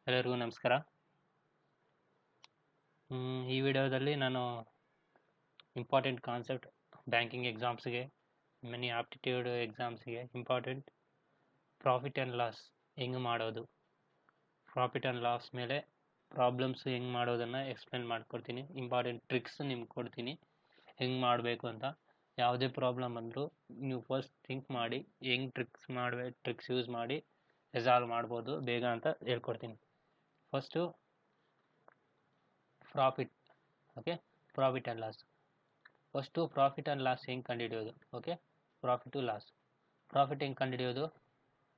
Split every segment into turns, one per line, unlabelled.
ಎಲ್ಲರಿಗೂ ನಮಸ್ಕಾರ. ಈ ವಿಡಿಯೋದಲ್ಲಿ ನಾನು ಇಂಪಾರ್ಟೆಂಟ್ ಕಾನ್ಸೆಪ್ಟ್ ಬ್ಯಾಂಕಿಂಗ್ ಎಕ್ಸಾಮ್ಸ್ಗೆ, ಮೆನಿ ಆಪ್ಟಿಟ್ಯೂಡ್ ಎಕ್ಸಾಮ್ಸ್ಗೆ ಇಂಪಾರ್ಟೆಂಟ್ ಪ್ರಾಫಿಟ್ ಆ್ಯಂಡ್ ಲಾಸ್ ಹೆಂಗೆ ಮಾಡೋದು, ಪ್ರಾಫಿಟ್ ಆ್ಯಂಡ್ ಲಾಸ್ ಮೇಲೆ ಪ್ರಾಬ್ಲಮ್ಸ್ ಹೆಂಗೆ ಮಾಡೋದನ್ನು ಎಕ್ಸ್ಪ್ಲೇನ್ ಮಾಡ್ಕೊಡ್ತೀನಿ. ಇಂಪಾರ್ಟೆಂಟ್ ಟ್ರಿಕ್ಸ್ ನಿಮ್ಗೆ ಕೊಡ್ತೀನಿ ಹೆಂಗೆ ಮಾಡಬೇಕು ಅಂತ. ಯಾವುದೇ ಪ್ರಾಬ್ಲಮ್ ಬಂದರೂ ನೀವು ಫಸ್ಟ್ ಥಿಂಕ್ ಮಾಡಿ ಹೆಂಗೆ ಟ್ರಿಕ್ಸ್ ಯೂಸ್ ಮಾಡಿ ರಿಸಾಲ್ವ್ ಮಾಡ್ಬೋದು ಬೇಗ ಅಂತ ಹೇಳ್ಕೊಡ್ತೀನಿ. First profit. Okay, profit and loss. First profit and loss ಹೆಂಗೆ ಕಂಡುಹಿಡಿಯೋದು. Okay, profit loss. ಪ್ರಾಫಿಟ್ ಹೆಂಗೆ ಕಂಡುಹಿಡಿಯೋದು?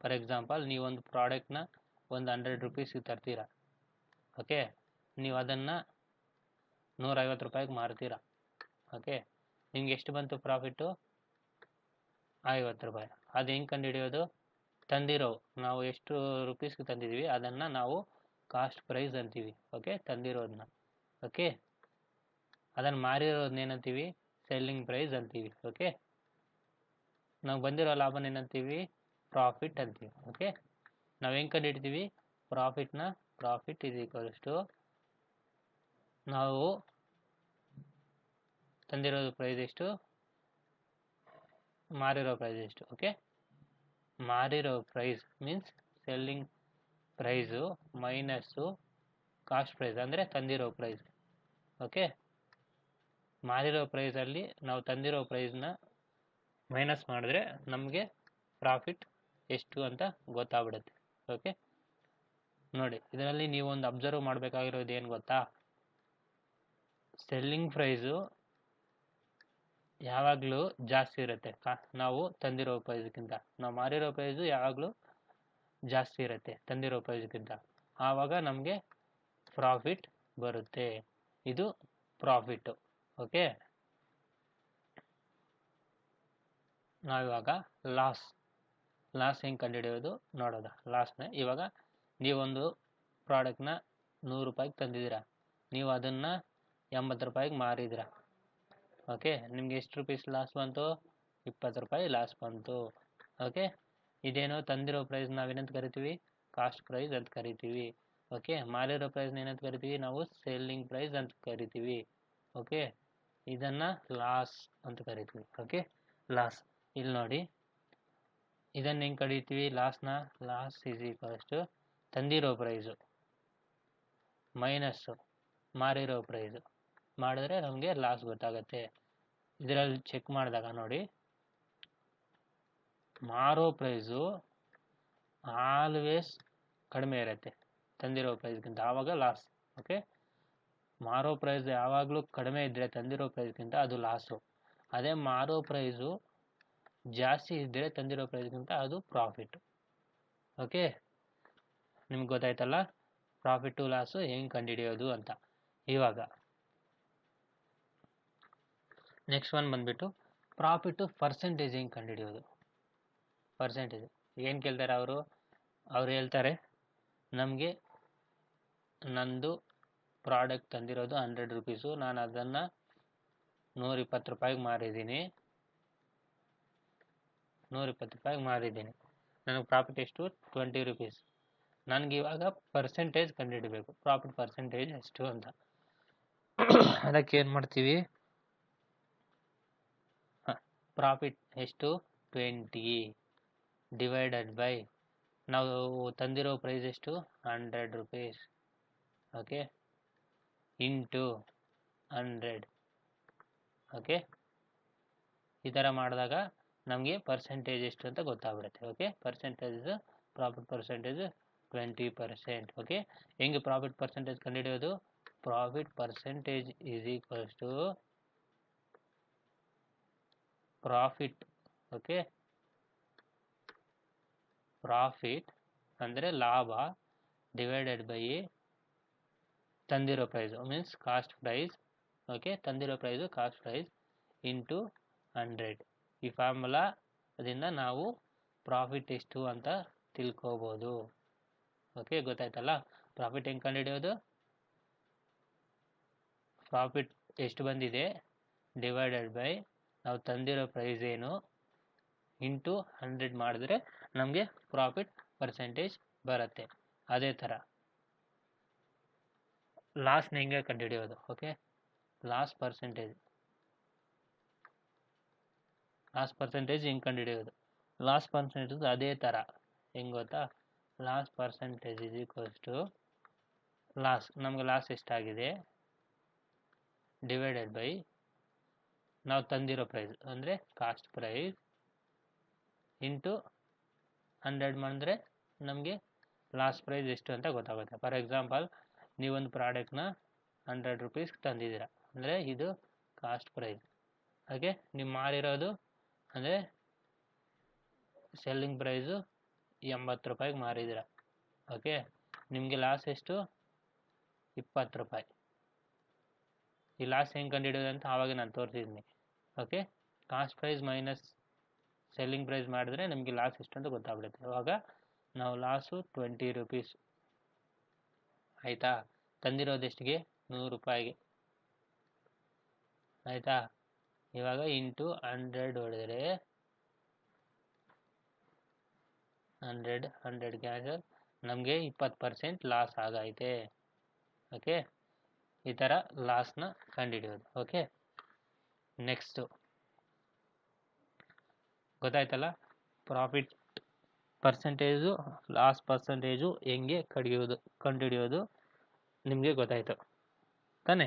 ಫಾರ್ ಎಕ್ಸಾಂಪಲ್, ನೀವೊಂದು ಪ್ರಾಡಕ್ಟ್ನ ಒಂದು 100 ರೂಪೀಸ್ಗೆ ತರ್ತೀರಾ. ಓಕೆ, ನೀವು ಅದನ್ನು 150 ರೂಪಾಯಿಗೆ ಮಾರ್ತೀರಾ. ಓಕೆ, ನಿಮ್ಗೆ ಎಷ್ಟು ಬಂತು ಪ್ರಾಫಿಟ್ಟು? 50 ರೂಪಾಯಿ. ಅದು ಹೆಂಗೆ ಕಂಡುಹಿಡಿಯೋದು? ನಾವು ಎಷ್ಟು ರೂಪೀಸ್ಗೆ ತಂದಿದ್ದೀವಿ ಅದನ್ನು ನಾವು ಕಾಸ್ಟ್ ಪ್ರೈಸ್ ಅಂತೀವಿ. ಓಕೆ, ತಂದಿರೋದನ್ನ. ಓಕೆ, ಅದನ್ನು ಮಾರಿರೋದನ್ನ ಏನಂತೀವಿ? ಸೆಲ್ಲಿಂಗ್ ಪ್ರೈಸ್ ಅಂತೀವಿ. ಓಕೆ, ನಾವು ಬಂದಿರೋ ಲಾಭನ ಏನಂತೀವಿ? ಪ್ರಾಫಿಟ್ ಅಂತೀವಿ. ಓಕೆ, ನಾವು ಹೆಂಗೆ ಕಂಡುಹಿಡ್ತೀವಿ ಪ್ರಾಫಿಟ್ನ? ಪ್ರಾಫಿಟ್ ಇಸ್ ಈಕ್ವಲ್ಸ್ ಟು ನಾವು ತಂದಿರೋದು ಪ್ರೈಸ್ ಎಷ್ಟು, ಮಾರಿರೋ ಪ್ರೈಸ್ ಎಷ್ಟು. ಓಕೆ, ಮಾರಿರೋ price means selling price minus cost price ಅಂದರೆ ತಂದಿರೋ ಪ್ರೈಸ್. ಓಕೆ, ಮಾರಿರೋ ಪ್ರೈಸಲ್ಲಿ ನಾವು ತಂದಿರೋ ಪ್ರೈಸ್ನ ಮೈನಸ್ ಮಾಡಿದ್ರೆ ನಮಗೆ ಪ್ರಾಫಿಟ್ ಎಷ್ಟು ಅಂತ ಗೊತ್ತಾಗ್ಬಿಡುತ್ತೆ. ಓಕೆ, ನೋಡಿ, ಇದರಲ್ಲಿ ನೀವೊಂದು ಅಬ್ಸರ್ವ್ ಮಾಡಬೇಕಾಗಿರೋದು ಏನು ಗೊತ್ತಾ? ಸೆಲ್ಲಿಂಗ್ ಪ್ರೈಸು ಯಾವಾಗಲೂ ಜಾಸ್ತಿ ಇರುತ್ತೆ ನಾವು ತಂದಿರೋ ಪ್ರೈಸ್ಗಿಂತ. ನಾವು ಮಾರಿರೋ ಪ್ರೈಸು ಯಾವಾಗಲೂ ಜಾಸ್ತಿ ಇರುತ್ತೆ ತಂದಿರೋ ಪ್ರೈಸ್ಗಿಂತ. ಆವಾಗ ನಮಗೆ ಪ್ರಾಫಿಟ್ ಬರುತ್ತೆ. ಇದು ಪ್ರಾಫಿಟ್ಟು. ಓಕೆ, ನಾವಿವಾಗ ಲಾಸ್ ಹೆಂಗೆ ಕಂಡುಹಿಡಿಯೋದು ನೋಡೋದ. ಲಾಸ್ನ ಇವಾಗ ನೀವೊಂದು ಪ್ರಾಡಕ್ಟ್ನ 100 ರೂಪಾಯಿಗೆ ತಂದಿದ್ದೀರಾ, ನೀವು ಅದನ್ನು 80 ರೂಪಾಯಿಗೆ ಮಾರಿದ್ದೀರಾ. ಓಕೆ, ನಿಮ್ಗೆ ಎಷ್ಟು ರೂಪೀಸ್ ಲಾಸ್ ಬಂತು? 20 ರೂಪಾಯಿ ಲಾಸ್ ಬಂತು. ಓಕೆ, ಇದೇನೋ ತಂದಿರೋ ಪ್ರೈಸ್ ನಾವೇನಂತ ಕರಿತೀವಿ? ಕಾಸ್ಟ್ ಪ್ರೈಸ್ ಅಂತ ಕರಿತೀವಿ. ಓಕೆ, ಮಾರಿರೋ ಪ್ರೈಸ್ನ ಏನಂತ ಕರಿತೀವಿ? ನಾವು ಸೆಲ್ಲಿಂಗ್ ಪ್ರೈಸ್ ಅಂತ ಕರಿತೀವಿ. ಓಕೆ, ಇದನ್ನು ಲಾಸ್ ಅಂತ ಕರಿತೀವಿ. Okay, loss. ಇಲ್ಲಿ ನೋಡಿ, ಇದನ್ನು ಹೆಂಗೆ ಕರೀತೀವಿ ಲಾಸ್ನ? ಲಾಸ್ ಈಸ್ ಈಕ್ವಲ್ಸ್ ಟು ತಂದಿರೋ ಪ್ರೈಸು ಮೈನಸ್ಸು ಮಾರಿರೋ ಪ್ರೈಸು ಮಾಡಿದ್ರೆ ನಮಗೆ ಲಾಸ್ ಗೊತ್ತಾಗುತ್ತೆ. ಇದರಲ್ಲಿ ಚೆಕ್ ಮಾಡಿದಾಗ ನೋಡಿ, ಮಾರೋ ಪ್ರೈಸು ಆಲ್ವೇಸ್ ಕಡಿಮೆ ಇರುತ್ತೆ ತಂದಿರೋ ಪ್ರೈಸ್ಗಿಂತ, ಆವಾಗ ಲಾಸ್. ಓಕೆ, ಮಾರೋ ಪ್ರೈಸ್ ಯಾವಾಗಲೂ ಕಡಿಮೆ ಇದ್ದರೆ ತಂದಿರೋ ಪ್ರೈಸ್ಗಿಂತ ಅದು ಲಾಸು. ಅದೇ ಮಾರೋ ಪ್ರೈಸು ಜಾಸ್ತಿ ಇದ್ದರೆ ತಂದಿರೋ ಪ್ರೈಸ್ಗಿಂತ ಅದು ಪ್ರಾಫಿಟ್. ಓಕೆ, ನಿಮ್ಗೆ ಗೊತ್ತಾಯ್ತಲ್ಲ ಪ್ರಾಫಿಟ್ಟು ಲಾಸು ಹೆಂಗೆ ಕಂಡುಹಿಡಿಯೋದು ಅಂತ. ಇವಾಗ ನೆಕ್ಸ್ಟ್ ಒನ್ ಬಂದ್ಬಿಟ್ಟು ಪ್ರಾಫಿಟ್ಟು ಪರ್ಸೆಂಟೇಜ್ ಹೆಂಗೆ ಕಂಡುಹಿಡಿಯೋದು. ಪರ್ಸೆಂಟೇಜ್ ಏನು ಕೇಳ್ತಾರೆ ಅವ್ರು ಹೇಳ್ತಾರೆ, ನಮಗೆ ನಂದು ಪ್ರಾಡಕ್ಟ್ ತಂದಿರೋದು 100 ರೂಪೀಸು, ನಾನು ಅದನ್ನು 120 ರೂಪಾಯಿಗೆ ಮಾರಿದ್ದೀನಿ. 120 ರೂಪಾಯಿಗೆ ಮಾರಿದ್ದೀನಿ, ನನಗೆ ಪ್ರಾಫಿಟ್ ಎಷ್ಟು? 20 ರೂಪೀಸ್. ನನಗೆ ಇವಾಗ ಪರ್ಸೆಂಟೇಜ್ ಕಂಡುಹಿಡಬೇಕು, ಪ್ರಾಫಿಟ್ ಪರ್ಸೆಂಟೇಜ್ ಎಷ್ಟು ಅಂತ. ಅದಕ್ಕೆ ಏನು ಮಾಡ್ತೀವಿ? ಪ್ರಾಫಿಟ್ ಎಷ್ಟು? 20 ಡಿವೈಡೆಡ್ ಬೈ ನಾವು ತಂದಿರೋ ಪ್ರೈಸ್ ಎಷ್ಟು? 100 ರೂಪೀಸ್. Okay, into 100. ಓಕೆ, ಈ ಥರ ಮಾಡಿದಾಗ ನಮಗೆ ಪರ್ಸೆಂಟೇಜ್ ಎಷ್ಟು ಅಂತ ಗೊತ್ತಾಗ್ಬಿಡುತ್ತೆ. Okay, profit percentage 20%. ಓಕೆ, ಹೆಂಗೆ ಪ್ರಾಫಿಟ್ ಪರ್ಸೆಂಟೇಜ್ ಕಂಡುಹಿಡಿಯೋದು? Profit percentage is equals to profit. Okay, profit ಅಂದರೆ ಲಾಭ ಡಿವೈಡೆಡ್ ಬೈ ತಂದಿರೋ price means cost price. Okay, ತಂದಿರೋ ಪ್ರೈಸು ಕಾಸ್ಟ್ ಪ್ರೈಸ್ ಇಂಟು 100. ಈ ಫಾರ್ಮುಲಾ ಅದರಿಂದ ನಾವು ಪ್ರಾಫಿಟ್ ಎಷ್ಟು ಅಂತ ತಿಳ್ಕೋಬೋದು. ಓಕೆ, ಗೊತ್ತಾಯ್ತಲ್ಲ ಪ್ರಾಫಿಟ್ ಹೆಂಗೆ ಕಂಡುಹಿಡಿಯೋದು? ಪ್ರಾಫಿಟ್ ಎಷ್ಟು ಬಂದಿದೆ ಡಿವೈಡೆಡ್ ಬೈ ನಾವು ತಂದಿರೋ ಪ್ರೈಸ್ ಏನು ಇಂಟು 100 ಮಾಡಿದ್ರೆ ನಮಗೆ ಪ್ರಾಫಿಟ್ ಪರ್ಸೆಂಟೇಜ್ ಬರುತ್ತೆ. ಅದೇ ಥರ ಲಾಸ್ನ ಹೆಂಗೆ ಕಂಡುಹಿಡಿಯೋದು? ಓಕೆ, ಲಾಸ್ ಪರ್ಸೆಂಟೇಜ್ ಹೆಂಗೆ ಕಂಡುಹಿಡಿಯೋದು? ಲಾಸ್ ಪರ್ಸೆಂಟೇಜ್ ಅದೇ ಥರ ಹೆಂಗೆ ಗೊತ್ತಾ? Loss percentage is equals to loss, ನಮಗೆ ಲಾಸ್ ಎಷ್ಟಾಗಿದೆ ಡಿವೈಡೆಡ್ ಬೈ ನಾವು ತಂದಿರೋ ಪ್ರೈಸ್ ಅಂದರೆ ಕಾಸ್ಟ್ ಪ್ರೈಸ್ ಇಂಟು 100 ಮಾಡಿದ್ರೆ ನಮಗೆ ಲಾಸ್ ಪ್ರೈಸ್ ಎಷ್ಟು ಅಂತ ಗೊತ್ತಾಗುತ್ತೆ. ಫಾರ್ ಎಕ್ಸಾಂಪಲ್, ನೀವೊಂದು ಪ್ರಾಡಕ್ಟ್ನ 100 ರೂಪೀಸ್ಗೆ ತಂದಿದ್ದೀರ ಅಂದರೆ ಇದು ಕಾಸ್ಟ್ ಪ್ರೈಸ್. ಹಾಗೆ ನೀವು ಮಾರಿರೋದು ಅಂದರೆ ಸೆಲ್ಲಿಂಗ್ ಪ್ರೈಸು 80 ರೂಪಾಯಿಗೆ ಮಾರಿದ್ದೀರ. ಓಕೆ, ನಿಮಗೆ ಲಾಸ್ ಎಷ್ಟು? 20 ರೂಪಾಯಿ. ಈ ಲಾಸ್ ಹೆಂಗೆ ಕಂಡುಹಿಡಿಯೋದು ಅಂತ ಆವಾಗ ನಾನು ತೋರಿಸಿದ್ದೀನಿ. Okay, cost price minus selling price ಮಾಡಿದ್ರೆ ನಮಗೆ ಲಾಸ್ ಎಷ್ಟು ಅಂತ ಗೊತ್ತಾಗ್ಬಿಡುತ್ತೆ. ಇವಾಗ ನಾವು ಲಾಸು 20 ರೂಪೀಸ್ ಆಯಿತಾ, ತಂದಿರೋದು ಎಷ್ಟಿಗೆ? 100 ರೂಪಾಯಿಗೆ ಆಯಿತಾ. ಇವಾಗ ಇಂಟು 100 ಹೊಡೆದ್ರೆ 100 ಕ್ಯಾನ್ಸಲ್, ನಮಗೆ 20% ಲಾಸ್ ಆಗೈತೆ. ಓಕೆ, ಈ ಥರ ಲಾಸ್ನ ಕಂಡುಹಿಡಿಯೋದು. ಓಕೆ, ನೆಕ್ಸ್ಟು ಗೊತ್ತಾಯ್ತಲ್ಲ, ಪ್ರಾಫಿಟ್ ಪರ್ಸೆಂಟೇಜು ಲಾಸ್ ಪರ್ಸೆಂಟೇಜು ಹೆಂಗೆ ಕಂಡುಹಿಡಿಯೋದು ನಿಮಗೆ ಗೊತ್ತಾಯ್ತು ತಾನೇ?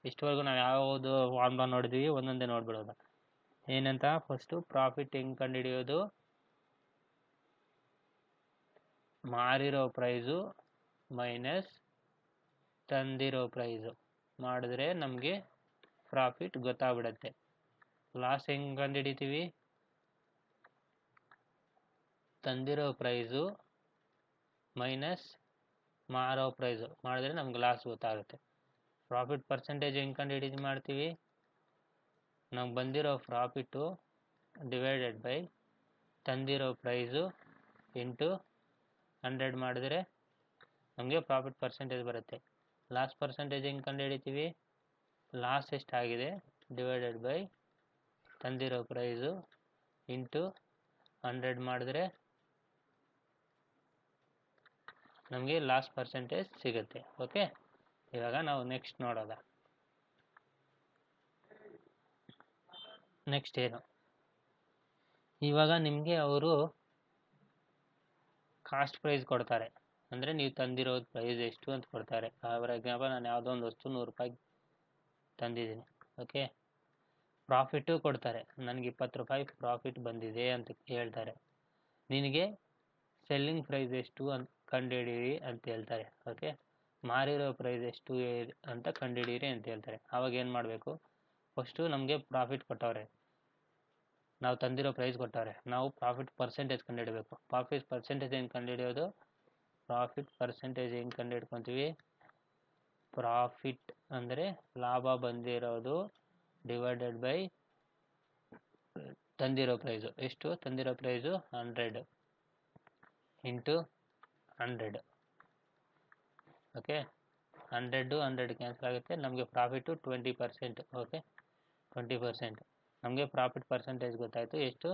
ಇಷ್ಟವರೆಗೂ ನಾವು ಯಾವುದು ಫಾರ್ಮುಲಾ ನೋಡಿದ್ವಿ ಒಂದೊಂದೇ ನೋಡ್ಬಿಡೋದು. ಏನಂತ? ಫಸ್ಟು ಪ್ರಾಫಿಟ್ ಹೆಂಗೆ ಕಂಡುಹಿಡಿಯೋದು? ಮಾರಿರೋ ಪ್ರೈಸು ಮೈನಸ್ ತಂದಿರೋ ಪ್ರೈಸು ಮಾಡಿದ್ರೆ ನಮಗೆ ಪ್ರಾಫಿಟ್ ಗೊತ್ತಾಗ್ಬಿಡತ್ತೆ. ಲಾಸ್ ಹೆಂಗೆ ಕಂಡುಹಿಡಿತೀವಿ? ತಂದಿರೋ ಪ್ರೈಸು ಮೈನಸ್ ಮಾರೋ ಪ್ರೈಸು ಮಾಡಿದ್ರೆ ನಮ್ಗೆ ಲಾಸ್ ಗೊತ್ತಾಗುತ್ತೆ. ಪ್ರಾಫಿಟ್ ಪರ್ಸೆಂಟೇಜ್ ಹೆಂಗೆ ಮಾಡ್ತೀವಿ? ನಮ್ಗೆ ಬಂದಿರೋ ಪ್ರಾಫಿಟ್ಟು ಡಿವೈಡೆಡ್ ಬೈ ತಂದಿರೋ ಪ್ರೈಸು ಇಂಟು 100 ಮಾಡಿದ್ರೆ ನಮಗೆ ಪ್ರಾಫಿಟ್ ಪರ್ಸೆಂಟೇಜ್ ಬರುತ್ತೆ. ಲಾಸ್ ಪರ್ಸೆಂಟೇಜ್ ಹೆಂಗೆ ಕಂಡುಹಿಡಿತೀವಿ? ಲಾಸ್ ಎಷ್ಟಾಗಿದೆ ಡಿವೈಡೆಡ್ ಬೈ ತಂದಿರೋ ಪ್ರೈಸು ಇಂಟು 100 ಮಾಡಿದ್ರೆ ನಮಗೆ ಲಾಸ್ ಪರ್ಸೆಂಟೇಜ್ ಸಿಗುತ್ತೆ. ಓಕೆ, ಇವಾಗ ನಾವು ನೆಕ್ಸ್ಟ್ ನೋಡೋದ. ನೆಕ್ಸ್ಟ್ ಏನು? ಇವಾಗ ನಿಮಗೆ ಅವರು ಕಾಸ್ಟ್ ಪ್ರೈಸ್ ಕೊಡ್ತಾರೆ, ಅಂದರೆ ನೀವು ತಂದಿರೋದು ಪ್ರೈಸ್ ಎಷ್ಟು ಅಂತ ಕೊಡ್ತಾರೆ. ಫಾರ್ ಎಕ್ಸಾಂಪಲ್, ನಾನು ಯಾವುದೋ ಒಂದು ವಸ್ತು 100 ರೂಪಾಯಿಗೆ ತಂದಿದ್ದೀನಿ. ಓಕೆ, ಪ್ರಾಫಿಟ್ಟು ಕೊಡ್ತಾರೆ, ನನಗೆ 20 ರೂಪಾಯಿ ಪ್ರಾಫಿಟ್ ಬಂದಿದೆ ಅಂತ ಹೇಳ್ತಾರೆ. ನಿನಗೆ ಸೆಲ್ಲಿಂಗ್ ಪ್ರೈಸ್ ಎಷ್ಟು ಅಂತ ಕಂಡುಹಿಡೀರಿ ಅಂತ ಹೇಳ್ತಾರೆ. ಓಕೆ, ಮಾರಿರೋ ಪ್ರೈಸ್ ಎಷ್ಟು ಅಂತ ಕಂಡುಹಿಡೀರಿ ಅಂತ ಹೇಳ್ತಾರೆ. ಆವಾಗ ಏನು ಮಾಡಬೇಕು? ಫಸ್ಟು ನಮಗೆ ಪ್ರಾಫಿಟ್ ಕೊಟ್ಟವ್ರೆ, ನಾವು ತಂದಿರೋ ಪ್ರೈಸ್ ಕೊಟ್ಟವ್ರೆ, ನಾವು ಪ್ರಾಫಿಟ್ ಪರ್ಸೆಂಟೇಜ್ ಕಂಡುಹಿಡಬೇಕು. ಪ್ರಾಫಿಟ್ ಪರ್ಸೆಂಟೇಜ್ ಹೆಂಗೆ ಕಂಡುಹಿಡಿಯೋದು? ಪ್ರಾಫಿಟ್ ಪರ್ಸೆಂಟೇಜ್ ಹೆಂಗೆ ಕಂಡುಹಿಡ್ಕೊತೀವಿ? ಪ್ರಾಫಿಟ್ ಅಂದರೆ ಲಾಭ ಬಂದಿರೋದು ಡಿವೈಡೆಡ್ ಬೈ ತಂದಿರೋ ಪ್ರೈಸು. ಎಷ್ಟು? ತಂದಿರೋ ಪ್ರೈಸು 100 ಇಂಟು 100. ಓಕೆ, 100 ಕ್ಯಾನ್ಸಲ್ ಆಗುತ್ತೆ, ನಮಗೆ ಪ್ರಾಫಿಟ್ಟು 20%. ಓಕೆ, 20%. ನಮಗೆ ಪ್ರಾಫಿಟ್ ಪರ್ಸೆಂಟೇಜ್ ಗೊತ್ತಾಯಿತು, ಎಷ್ಟು?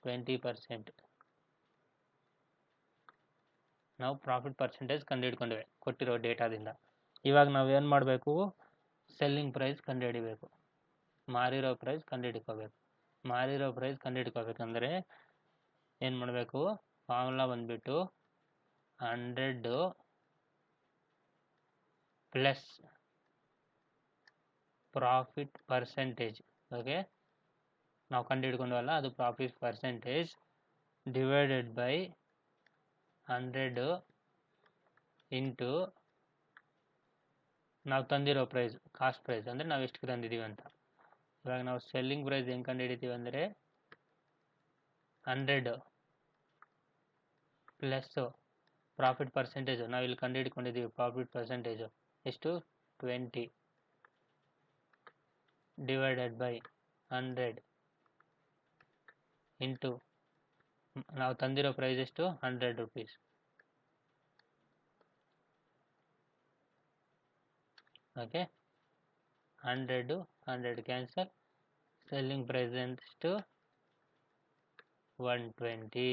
20%. ನಾವು ಪ್ರಾಫಿಟ್ ಪರ್ಸೆಂಟೇಜ್ ಕಂಡುಹಿಡ್ಕೊಂಡಿವೆ ಕೊಟ್ಟಿರೋ ಡೇಟಾದಿಂದ. ಇವಾಗ ನಾವೇನು ಮಾಡಬೇಕು? ಸೆಲ್ಲಿಂಗ್ ಪ್ರೈಸ್ ಕಂಡುಹಿಡಿಬೇಕು, ಮಾರಿರೋ ಪ್ರೈಸ್ ಕಂಡುಹಿಡ್ಕೋಬೇಕು. ಮಾರಿರೋ ಪ್ರೈಸ್ ಕಂಡುಹಿಡ್ಕೋಬೇಕಂದ್ರೆ ಏನು ಮಾಡಬೇಕು? ಫಾರ್ಮುಲಾ ಬಂದುಬಿಟ್ಟು 100 ಪ್ಲಸ್ ಪ್ರಾಫಿಟ್ ಪರ್ಸೆಂಟೇಜ್. ಓಕೆ, ನಾವು ಕಂಡುಹಿಡ್ಕೊಂಡವಲ್ಲ, ಅದು profit percentage divided by 100 into ನಾವು ತಂದಿರೋ ಪ್ರೈಸ್ ಕಾಸ್ಟ್ ಪ್ರೈಸ್, ಅಂದರೆ ನಾವು ಎಷ್ಟು ತಂದಿದ್ದೀವಿ ಅಂತ. ಇವಾಗ ನಾವು ಸೆಲ್ಲಿಂಗ್ ಪ್ರೈಸ್ ಹೆಂಗೆ ಕಂಡುಹಿಡಿತೀವಿ ಅಂದರೆ 100 ಪ್ಲಸ್ಸು ಪ್ರಾಫಿಟ್ ಪರ್ಸೆಂಟೇಜು, ನಾವು ಇಲ್ಲಿ ಕಂಡುಹಿಡ್ಕೊಂಡಿದ್ದೀವಿ ಪ್ರಾಫಿಟ್ ಪರ್ಸೆಂಟೇಜು ಎಷ್ಟು? 20 ಡಿವೈಡೆಡ್ ಬೈ 100 ಇಂಟು ನಾವು ತಂದಿರೋ ಪ್ರೈಸ್ ಎಷ್ಟು? 100 rupees. Okay, 100 cancel, selling price ಎಷ್ಟು? 120.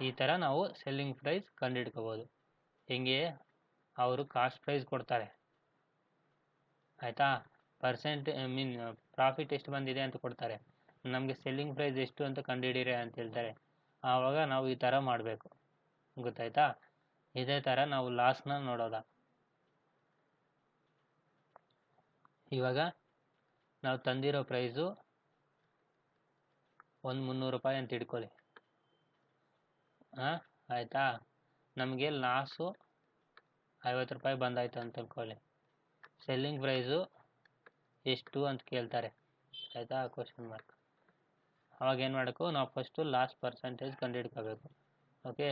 ಈ ಥರ ನಾವು ಸೆಲ್ಲಿಂಗ್ ಪ್ರೈಸ್ ಕಂಡುಹಿಡ್ಕೋಬೋದು. ಹೆಂಗೆ? ಅವರು ಕಾಸ್ಟ್ ಪ್ರೈಸ್ ಕೊಡ್ತಾರೆ ಆಯಿತಾ. ಪ್ರಾಫಿಟ್ ಎಷ್ಟು ಬಂದಿದೆ ಅಂತ ಕೊಡ್ತಾರೆ, ನಮಗೆ ಸೆಲ್ಲಿಂಗ್ ಪ್ರೈಸ್ ಎಷ್ಟು ಅಂತ ಕಂಡುಹಿಡಿಯಿರಿ ಅಂತ ಹೇಳ್ತಾರೆ. ಆವಾಗ ನಾವು ಈ ಥರ ಮಾಡಬೇಕು, ಗೊತ್ತಾಯ್ತಾ. ಇದೇ ಥರ ನಾವು ಲಾಸ್ನ ನೋಡೋದ. ಇವಾಗ ನಾವು ತಂದಿರೋ ಪ್ರೈಸು ಒಂದು 300 ರೂಪಾಯಿ ಅಂತ ಇಟ್ಕೊಳ್ಳಿ. ಆಯಿತಾ, ನಮಗೆ ಲಾಸು 50 ರೂಪಾಯಿ ಬಂದಾಯ್ತು ಅಂತ ತಿಳ್ಕೊಳ್ಳಿ. ಸೆಲ್ಲಿಂಗ್ ಪ್ರೈಸು ಎಷ್ಟು ಅಂತ ಕೇಳ್ತಾರೆ, ಆಯಿತಾ, ಕ್ವಶನ್ ಮಾರ್ಕ್. ಅವಾಗ ಏನು ಮಾಡಬೇಕು, ನಾವು ಫಸ್ಟು ಲಾಸ್ ಪರ್ಸೆಂಟೇಜ್ ಕಂಡುಹಿಡ್ಕೋಬೇಕು. Okay,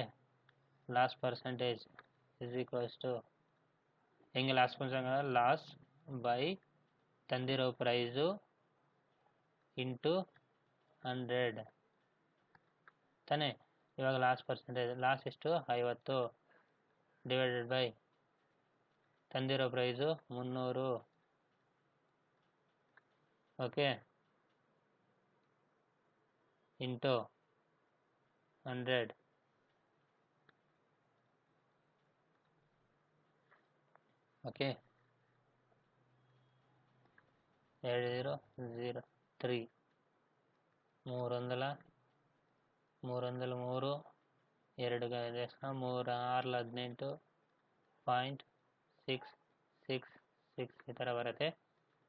loss percentage is equals to ಹೆಂಗೆ ಲಾಸ್ ಪರ್ಸೆಂಟೇಜ್, ಲಾಸ್ ಬೈ ತಂದಿರೋ ಪ್ರೈಸು ಇಂಟು 100 ತಾನೇ. ಇವಾಗ ಲಾಸ್ ಪರ್ಸೆಂಟೇಜ್, ಲಾಸ್ ಎಷ್ಟು 50 ಡಿವೈಡೆಡ್ ಬೈ ತಂದಿರೋ ಪ್ರೈಸು 300. Okay, into 100. ಓಕೆ, 2003 300 3 2 3 6 18.666 ಈ ಥರ ಬರುತ್ತೆ.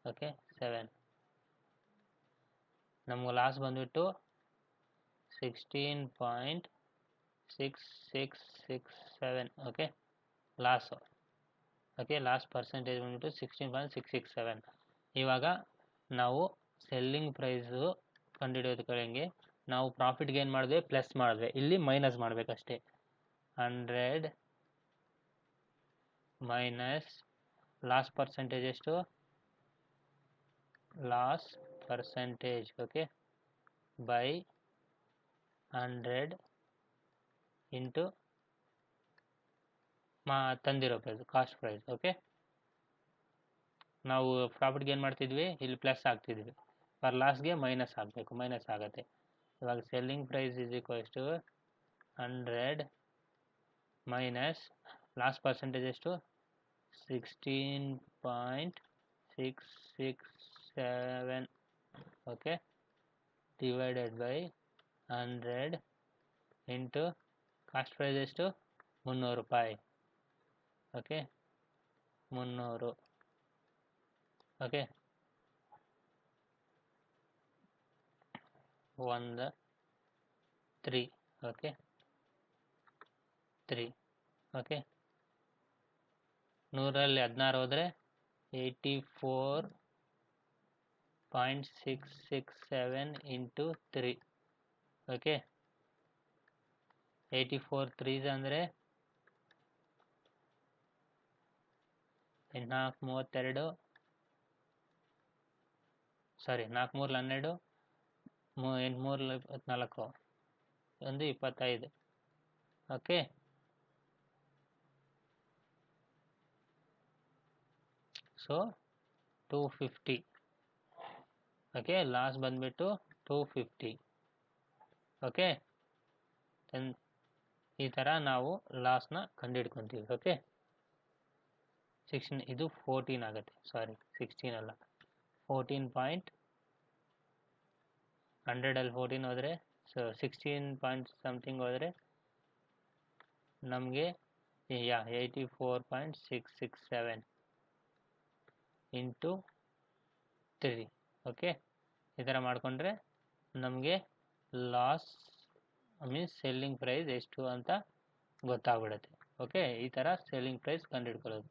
ಓಕೆ, 7. ನಮ್ಗೆ ಲಾಸ್ ಬಂದುಬಿಟ್ಟು 16.6667. Okay, loss. Okay, loss percentage ಬಂದುಬಿಟ್ಟು 16.667. ಇವಾಗ ನಾವು ಸೆಲ್ಲಿಂಗ್ ಪ್ರೈಸು ಕಂಡುಹಿಡಿಯೋದಕ್ಕೆ ನಾವು ಪ್ರಾಫಿಟ್ಗೆ ಏನು ಮಾಡಿದ್ವಿ, ಪ್ಲಸ್ ಮಾಡಿದ್ವಿ, ಇಲ್ಲಿ ಮೈನಸ್ ಮಾಡಬೇಕಷ್ಟೇ. 100 ಮೈನಸ್ ಲಾಸ್ ಪರ್ಸೆಂಟೇಜ್ ಎಷ್ಟು, loss percentage okay by 100 into ತಂದಿರೋ ಪ್ರೈಸ್, ಕಾಸ್ಟ್ ಪ್ರೈಸ್. ಓಕೆ, ನಾವು ಪ್ರಾಫಿಟ್ಗೆ ಏನು ಮಾಡ್ತಿದ್ವಿ, ಇಲ್ಲಿ ಪ್ಲಸ್ ಆಗ್ತಿದ್ವಿ, ಫರ್ ಲಾಸ್ಗೆ ಮೈನಸ್ ಆಗಬೇಕು, ಮೈನಸ್ ಆಗುತ್ತೆ. ಇವಾಗ selling price is equals to 100 minus loss percentage ಎಷ್ಟು, 16.667. Okay, divided by 100 into cost price ಎಷ್ಟು, 300 ರೂಪಾಯಿ. ಓಕೆ, 300. ಓಕೆ, 3. ಓಕೆ, 3. ಓಕೆ, 100ರಲ್ಲಿ 16 ಹೋದರೆ 84.667 ಇಂಟು 3. ಓಕೆ, 84 3s ಅಂದರೆ 4 3 12 8 3 24 ಒಂದು 25. Okay, so 250. ಓಕೆ, ಲಾಸ್ ಬಂದುಬಿಟ್ಟು 250. ಓಕೆ, ಈ ಥರ ನಾವು ಲಾಸ್ನ ಕಂಡುಹಿಡ್ಕೊತೀವಿ. ಓಕೆ, 16 ಇದು 14 ಆಗುತ್ತೆ, ಸಾರಿ 16 ಅಲ್ಲ, 14. 100ಅಲ್ಲಿ 14 ಹೋದರೆ, ಸೊ 16 ಪಾಯಿಂಟ್ ಸಮಥಿಂಗ್ ಹೋದರೆ ನಮಗೆ 84.667 ಇಂಟು 3. ಓಕೆ, ಈ ಥರ ಮಾಡಿಕೊಂಡ್ರೆ ನಮಗೆ ಲಾಸ್ ಮೀನ್ಸ್ ಸೆಲ್ಲಿಂಗ್ ಪ್ರೈಸ್ ಎಷ್ಟು ಅಂತ ಗೊತ್ತಾಗ್ಬಿಡುತ್ತೆ. ಓಕೆ, ಈ ಥರ ಸೆಲ್ಲಿಂಗ್ ಪ್ರೈಸ್ ಕಂಡುಹಿಡ್ಕೊಳ್ಳೋದು.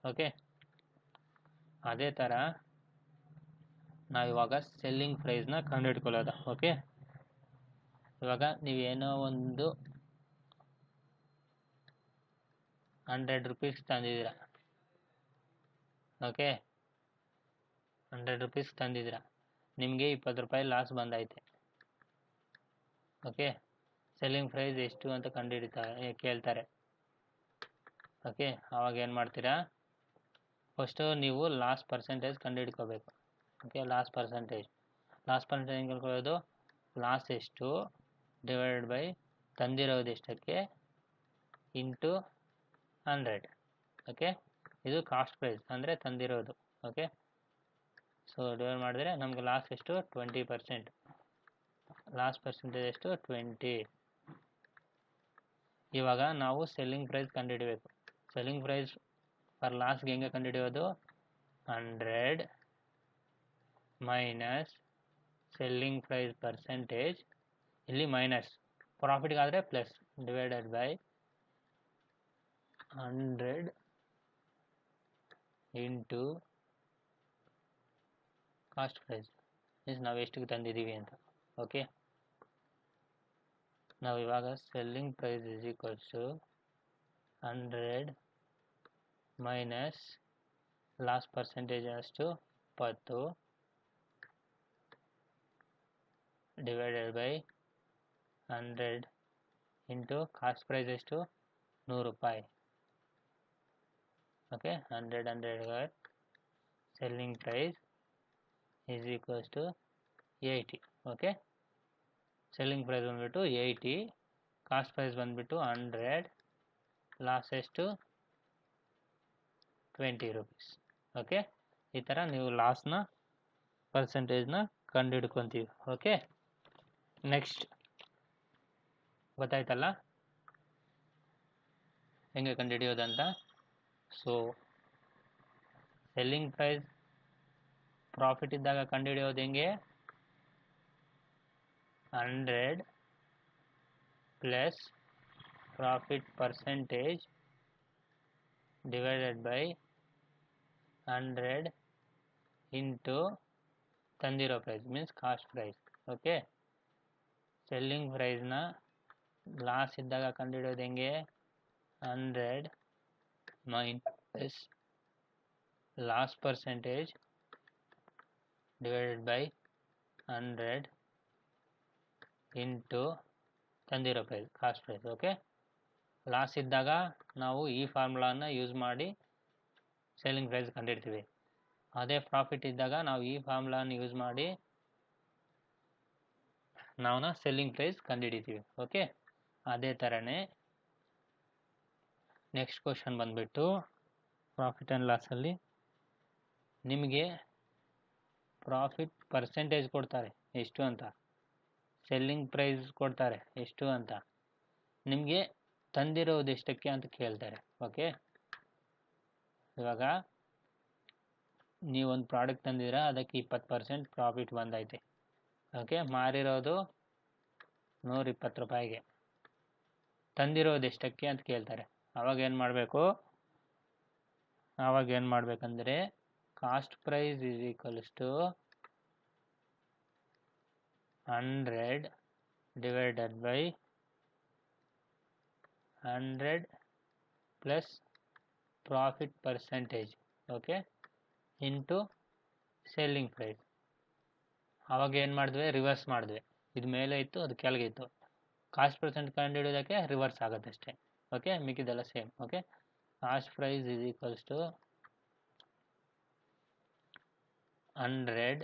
ಓಕೆ, ಅದೇ ಥರ ನಾವಿವಾಗ ಸೆಲ್ಲಿಂಗ್ ಪ್ರೈಸ್ನ ಕಂಡುಹಿಡ್ಕೊಳ್ಳೋದು. ಓಕೆ, ಇವಾಗ ನೀವೇನೋ ಒಂದು 100 ರೂಪೀಸ್ ತಂದಿದ್ದೀರಾ. ಓಕೆ, 100 ರೂಪೀಸ್ ತಂದಿದ್ದೀರಾ, ನಿಮಗೆ 20 ರೂಪಾಯಿ ಲಾಸ್ ಬಂದೈತೆ. ಓಕೆ, ಸೆಲ್ಲಿಂಗ್ ಪ್ರೈಸ್ ಎಷ್ಟು ಅಂತ ಕೇಳ್ತಾರೆ. ಓಕೆ, ಆವಾಗ ಏನು ಮಾಡ್ತೀರಾ, ಫಸ್ಟು ನೀವು ಲಾಸ್ ಪರ್ಸೆಂಟೇಜ್ ಕಂಡುಹಿಡ್ಕೋಬೇಕು. ಓಕೆ, ಲಾಸ್ ಪರ್ಸೆಂಟೇಜ್ ಹೆಂಗೆ ಕೇಳ್ಕೊಳ್ಳೋದು, ಲಾಸ್ ಎಷ್ಟು ಡಿವೈಡೆಡ್ ಬೈ ತಂದಿರೋದು ಎಷ್ಟಕ್ಕೆ ಇಂಟು 100. ಓಕೆ. ಇದು ಕಾಸ್ಟ್ ಪ್ರೈಸ್ ಅಂದರೆ ತಂದಿರೋದು. ಓಕೆ. ಸೊ ಡಿವೈಡ್ ಮಾಡಿದ್ರೆ ನಮಗೆ ಲಾಸ್ ಎಷ್ಟು 20%. ಲಾಸ್ ಪರ್ಸೆಂಟೇಜ್ ಎಷ್ಟು 20. ಇವಾಗ ನಾವು ಸೆಲ್ಲಿಂಗ್ ಪ್ರೈಸ್ ಕಂಡುಹಿಡಬೇಕು. ಸೆಲ್ಲಿಂಗ್ ಪ್ರೈಸ್ ಫರ್ ಲಾಸ್ಗೆ ಹೆಂಗೆ ಕಂಡುಹಿಡಿಯೋದು? 100 ಮೈನಸ್ ಸೆಲ್ಲಿಂಗ್ ಪ್ರೈಸ್ ಪರ್ಸೆಂಟೇಜ್, ಇಲ್ಲಿ ಮೈನಸ್, ಪ್ರಾಫಿಟ್ಗಾದರೆ plus, divided by 100 into cost price, means ನಾವು ಎಷ್ಟಿಗೆ ತಂದಿದ್ದೀವಿ ಅಂತ. ಓಕೆ. ನಾವು ಇವಾಗ selling price is equals to 100 minus loss percentage ಅಷ್ಟು 20 divided by 100 into cost price ಎಷ್ಟು 100 ರೂಪಾಯಿ. Okay. 100 selling price is equals to 80. Okay. Selling price ಬಂದುಬಿಟ್ಟು 80, ಕಾಸ್ಟ್ ಪ್ರೈಸ್ ಬಂದುಬಿಟ್ಟು 100, ಲಾಸ್ ಎಷ್ಟು 20 ರೂಪೀಸ್. ಓಕೆ. ಈ ಥರ ನೀವು ಲಾಸ್ನ ಪರ್ಸೆಂಟೇಜ್ನ ಕಂಡುಹಿಡ್ಕೊತೀವಿ. ಓಕೆ. ನೆಕ್ಸ್ಟ್ ಗೊತ್ತಾಯ್ತಲ್ಲ ಹೆಂಗೆ ಕಂಡುಹಿಡಿಯೋದಂತ? ಸೊ ಸೆಲ್ಲಿಂಗ್ ಪ್ರೈಸ್ ಪ್ರಾಫಿಟ್ ಇದ್ದಾಗ ಕಂಡುಹಿಡಿಯೋದು ಹೆಂಗೆ? 100 plus profit percentage divided by 100 into ತಂದಿರೋ price, means cost price. Okay. Selling ಪ್ರೈಸ್ನ ಲಾಸ್ ಇದ್ದಾಗ ಕಂಡುಹಿಡಿಯೋದು ಹೆಂಗೆ? 100 minus loss percentage divided by 100 into ತಂದಿರೋ price, cost price. Okay. Loss ಇದ್ದಾಗ ನಾವು ಈ ಫಾರ್ಮುಲಾನ ಯೂಸ್ ಮಾಡಿ ಸೆಲ್ಲಿಂಗ್ ಪ್ರೈಸ್ ಕಂಡುಹಿಡ್ತೀವಿ. ಅದೇ ಪ್ರಾಫಿಟ್ ಇದ್ದಾಗ ನಾವು ಈ ಫಾರ್ಮುಲಾನ ಯೂಸ್ ಮಾಡಿ ನಾವು ಸೆಲ್ಲಿಂಗ್ ಪ್ರೈಸ್ ಕಂಡುಹಿಡಿತೀವಿ. ಓಕೆ. ಅದೇ ಥರನೇ ನೆಕ್ಸ್ಟ್ ಕ್ವಶನ್ ಬಂದುಬಿಟ್ಟು ಪ್ರಾಫಿಟ್ ಆ್ಯಂಡ್ ಲಾಸಲ್ಲಿ ನಿಮಗೆ ಪ್ರಾಫಿಟ್ ಪರ್ಸೆಂಟೇಜ್ ಕೊಡ್ತಾರೆ ಎಷ್ಟು ಅಂತ, ಸೆಲ್ಲಿಂಗ್ ಪ್ರೈಸ್ ಕೊಡ್ತಾರೆ ಎಷ್ಟು ಅಂತ, ನಿಮಗೆ ತಂದಿರೋದು ಎಷ್ಟಕ್ಕೆ ಅಂತ ಕೇಳ್ತಾರೆ. ಓಕೆ. ಇವಾಗ ನೀವೊಂದು ಪ್ರಾಡಕ್ಟ್ ತಂದಿದ್ದೀರ, ಅದಕ್ಕೆ 20% ಪ್ರಾಫಿಟ್ ಬಂದೈತೆ. ಓಕೆ. ಮಾರಿರೋದು 120 ರೂಪಾಯಿಗೆ, ತಂದಿರೋದು ಎಷ್ಟಕ್ಕೆ ಅಂತ ಕೇಳ್ತಾರೆ. ಆವಾಗ ಏನು ಮಾಡಬೇಕಂದ್ರೆ cost price is equals to 100 divided by 100 plus profit percentage. Okay. Into selling price. ಆವಾಗ ಏನು ಮಾಡಿದ್ವಿ? ರಿವರ್ಸ್ ಮಾಡಿದ್ವಿ. ಇದು ಮೇಲೆ ಇತ್ತು, ಅದು ಕೆಳಗೆ ಇತ್ತು. ಕಾಸ್ಟ್ ಪರ್ಸೆಂಟ್ ಕಂಡುಹಿಡಿಯೋದಕ್ಕೆ ರಿವರ್ಸ್ ಆಗುತ್ತೆ ಅಷ್ಟೇ. ಓಕೆ. ಮಿಕ್ಕಿದೆಲ್ಲ same. Okay. Cost price is equals to 100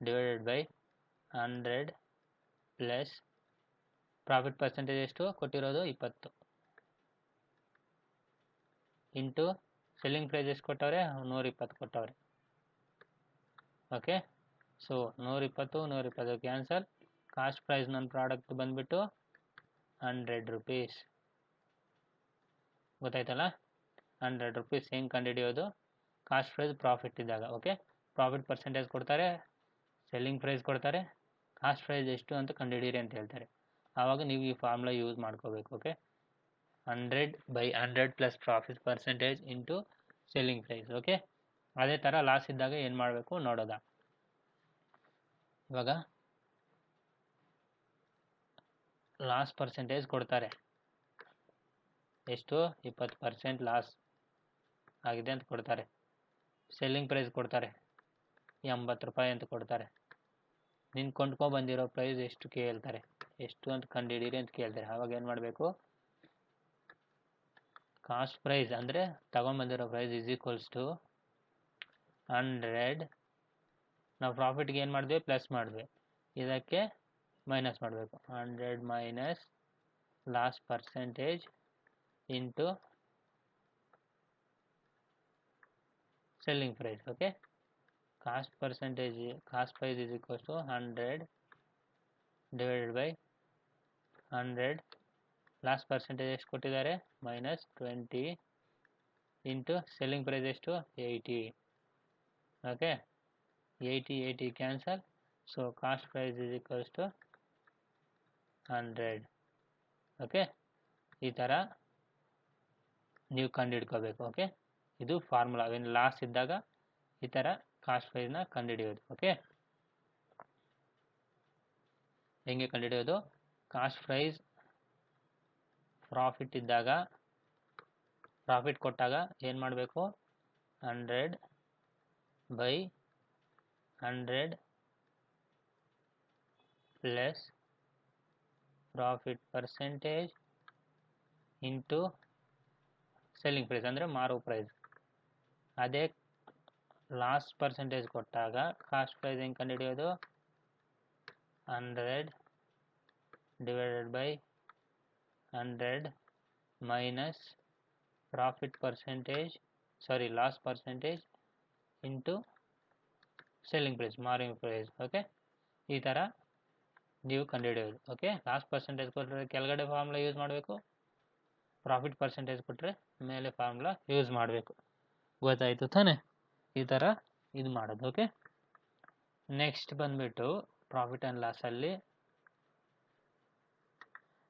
divided by 100 plus profit percentage ಎಷ್ಟು ಕೊಟ್ಟಿರೋದು 20 ಇಂಟು ಸೆಲ್ಲಿಂಗ್ ಪ್ರೈಸ್ ಎಷ್ಟು ಕೊಟ್ಟವ್ರೆ? 120 ಕೊಟ್ಟವ್ರೆ. Okay. So 120 cancel. Cost price ನನ್ನ ಪ್ರಾಡಕ್ಟ್ ಬಂದುಬಿಟ್ಟು 100 ರೂಪೀಸ್. ಗೊತ್ತಾಯ್ತಲ್ಲ? 100 ರೂಪೀಸ್ ಹೆಂಗೆ ಕಂಡುಹಿಡಿಯೋದು? ಕಾಸ್ಟ್ ಪ್ರೈಸ್ ಪ್ರಾಫಿಟ್ ಇದ್ದಾಗ. ಓಕೆ. ಪ್ರಾಫಿಟ್ ಪರ್ಸೆಂಟೇಜ್ ಕೊಡ್ತಾರೆ, ಸೆಲ್ಲಿಂಗ್ ಪ್ರೈಸ್ ಕೊಡ್ತಾರೆ, ಕಾಸ್ಟ್ ಪ್ರೈಸ್ ಎಷ್ಟು ಅಂತ ಕಂಡುಹಿಡೀರಿ ಅಂತ ಹೇಳ್ತಾರೆ. ಆವಾಗ ನೀವು ಈ ಫಾರ್ಮುಲಾ ಯೂಸ್ ಮಾಡ್ಕೋಬೇಕು. Okay. 100/100 plus profit percentage into selling price. Okay. ಅದೇ ಥರ ಲಾಸ್ ಇದ್ದಾಗ ಏನು ಮಾಡಬೇಕು ನೋಡೋದ. ಇವಾಗ ಲಾಸ್ ಪರ್ಸೆಂಟೇಜ್ ಕೊಡ್ತಾರೆ ಎಷ್ಟು? 20% ಲಾಸ್ ಆಗಿದೆ ಅಂತ ಕೊಡ್ತಾರೆ. ಸೆಲ್ಲಿಂಗ್ ಪ್ರೈಸ್ ಕೊಡ್ತಾರೆ 80 ರೂಪಾಯಿ ಅಂತ ಕೊಡ್ತಾರೆ. ನೀನು ಕೊಂಡ್ಕೊಬಂದಿರೋ ಪ್ರೈಸ್ ಎಷ್ಟು ಕೇಳ್ತಾರೆ, ಎಷ್ಟು ಅಂತ ಕಂಡುಹಿಡೀರಿ ಅಂತ ಕೇಳ್ತಾರೆ. ಆವಾಗ ಏನು ಮಾಡಬೇಕು? ಕಾಸ್ಟ್ ಪ್ರೈಸ್ ಅಂದರೆ ತಗೊಂಬಂದಿರೋ ಪ್ರೈಸ್ ಈಸ್ ಈಕ್ವಲ್ಸ್ ಟು 100. ನಾವು ಪ್ರಾಫಿಟ್ಗೆ ಏನು ಮಾಡಿದ್ವಿ? ಪ್ಲಸ್ ಮಾಡಿದ್ವಿ. ಇದಕ್ಕೆ ಮೈನಸ್ ಮಾಡಬೇಕು. 100 minus loss percentage into selling price. Okay, cost price is equals to 100 divided by 100. Loss percentage ಎಷ್ಟು ಕೊಟ್ಟಿದ್ದಾರೆ, -20 ಇಂಟು ಸೆಲ್ಲಿಂಗ್ ಪ್ರೈಸ್ ಎಷ್ಟು 80. Okay, 80 cancel. So cost price is equals to 100. Okay, ಈ ಥರ ನೀವು ಕಂಡುಹಿಡ್ಕೋಬೇಕು. ಓಕೆ, ಇದು ಫಾರ್ಮುಲಾ. ವೆನ್ ಲಾಸ್ ಇದ್ದಾಗ ಈ ಥರ ಕಾಸ್ಟ್ ಪ್ರೈಸ್ನ ಕಂಡುಹಿಡಿಯೋದು. ಓಕೆ, ಹೆಂಗೆ ಕಂಡುಹಿಡಿಯೋದು, ಕಾಸ್ಟ್ ಪ್ರೈಸ್ ಪ್ರಾಫಿಟ್ ಇದ್ದಾಗ, ಪ್ರಾಫಿಟ್ ಕೊಟ್ಟಾಗ ಏನು ಮಾಡಬೇಕು, 100/100 plus profit percentage into selling price ಅಂದರೆ ಮಾರೋ ಪ್ರೈಸ್. ಅದೇ ಲಾಸ್ಟ್ ಪರ್ಸೆಂಟೇಜ್ ಕೊಟ್ಟಾಗ ಕಾಸ್ಟ್ ಪ್ರೈಸ್ ಹೆಂಗೆ ಕಂಡುಹಿಡಿಯೋದು, 100 divided by 100 minus profit percentage, sorry loss percentage into selling price, margin price. Okay, ಈ ಥರ ನೀವು ಕಂಡುಹಿಡಿಯೋದು. ಓಕೆ, ಲಾಸ್ಟ್ ಪರ್ಸೆಂಟೇಜ್ ಕೊಟ್ಟರೆ ಕೆಳಗಡೆ ಫಾರ್ಮುಲಾ ಯೂಸ್ ಮಾಡಬೇಕು, ಪ್ರಾಫಿಟ್ ಪರ್ಸೆಂಟೇಜ್ ಕೊಟ್ಟರೆ ಮೇಲೆ ಫಾರ್ಮುಲಾ ಯೂಸ್ ಮಾಡಬೇಕು. ಗೊತ್ತಾಯಿತು ತಾನೆ, ಈ ಥರ ಇದು ಮಾಡೋದು. ಓಕೆ, ನೆಕ್ಸ್ಟ್ ಬಂದುಬಿಟ್ಟು ಪ್ರಾಫಿಟ್ ಆ್ಯಂಡ್ ಲಾಸಲ್ಲಿ